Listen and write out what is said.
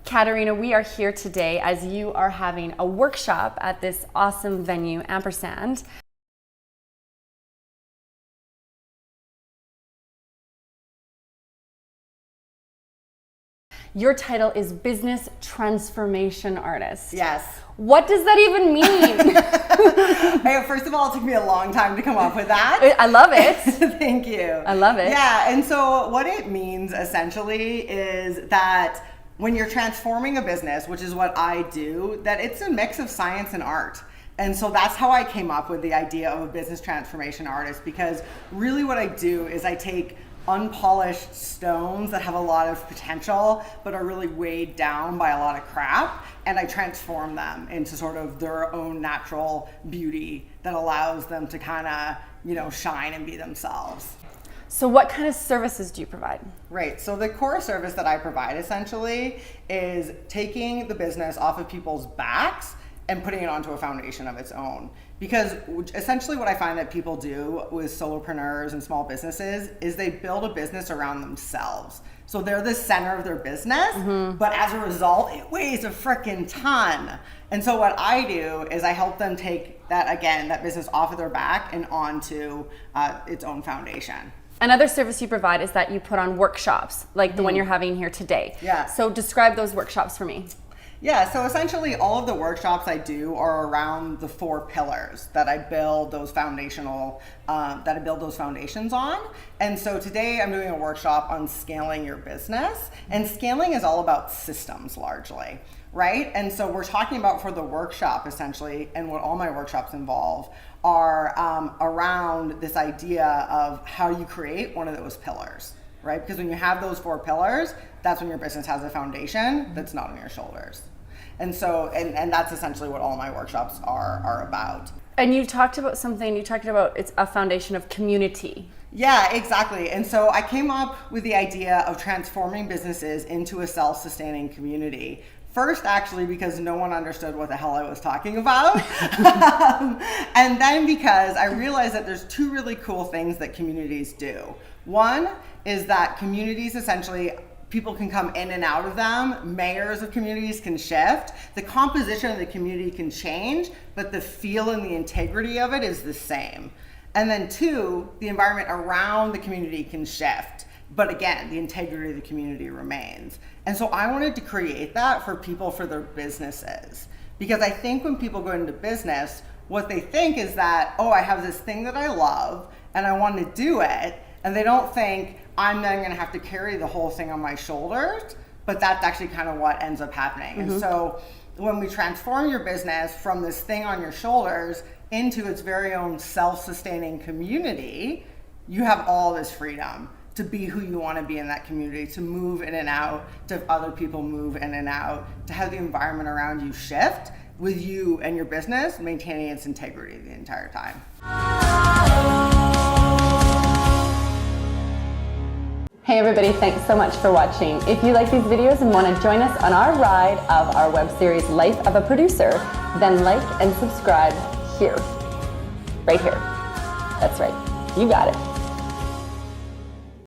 Caterina, we are here today as you are having a workshop at this awesome venue, Ampersand. Your title is Business Transformation Artist. Yes. What does that even mean? First of all, it took me a long time to come up with that. I love it. Thank you. I love it. Yeah, and so what it means essentially is that when you're transforming a business, which is what I do, that it's a mix of science and art. And so that's how I came up with the idea of a business transformation artist, because really what I do is I take unpolished stones that have a lot of potential but are really weighed down by a lot of crap, and I transform them into sort of their own natural beauty that allows them to kind of, shine and be themselves. So what kind of services do you provide? Right, so the core service that I provide essentially is taking the business off of people's backs and putting it onto a foundation of its own. Because essentially what I find that people do with solopreneurs and small businesses is they build a business around themselves. So they're the center of their business, but as a result, it weighs a freaking ton. And so what I do is I help them take that business off of their back and onto its own foundation. Another service you provide is that you put on workshops, like the one you're having here today. Yeah. So describe those workshops for me. Yeah, so essentially all of the workshops I do are around the 4 pillars that I build those foundations on. And so today I'm doing a workshop on scaling your business, and scaling is all about systems largely, right? And so we're talking about for the workshop essentially, and what all my workshops involve are around this idea of how you create one of those pillars. Right? Because when you have those 4 pillars, that's when your business has a foundation that's not on your shoulders. And so, and that's essentially what all my workshops are about. And you talked about it's a foundation of community. Yeah, exactly. And so I came up with the idea of transforming businesses into a self-sustaining community. First, actually, because no one understood what the hell I was talking about. And then because I realized that there's 2 really cool things that communities do. One is that communities essentially, people can come in and out of them. Mayors of communities can shift. The composition of the community can change, but the feel and the integrity of it is the same. And then 2, the environment around the community can shift. But again, the integrity of the community remains. And so I wanted to create that for people, for their businesses. Because I think when people go into business, what they think is that, oh, I have this thing that I love and I want to do it. And they don't think I'm then going to have to carry the whole thing on my shoulders. But that's actually kind of what ends up happening. And so when we transform your business from this thing on your shoulders into its very own self-sustaining community, you have all this freedom to be who you want to be in that community, to move in and out, to have other people move in and out, to have the environment around you shift with you and your business maintaining its integrity the entire time. Hey everybody, thanks so much for watching. If you like these videos and want to join us on our ride of our web series Life of a Producer, then like and subscribe here. Right here. That's right. You got it.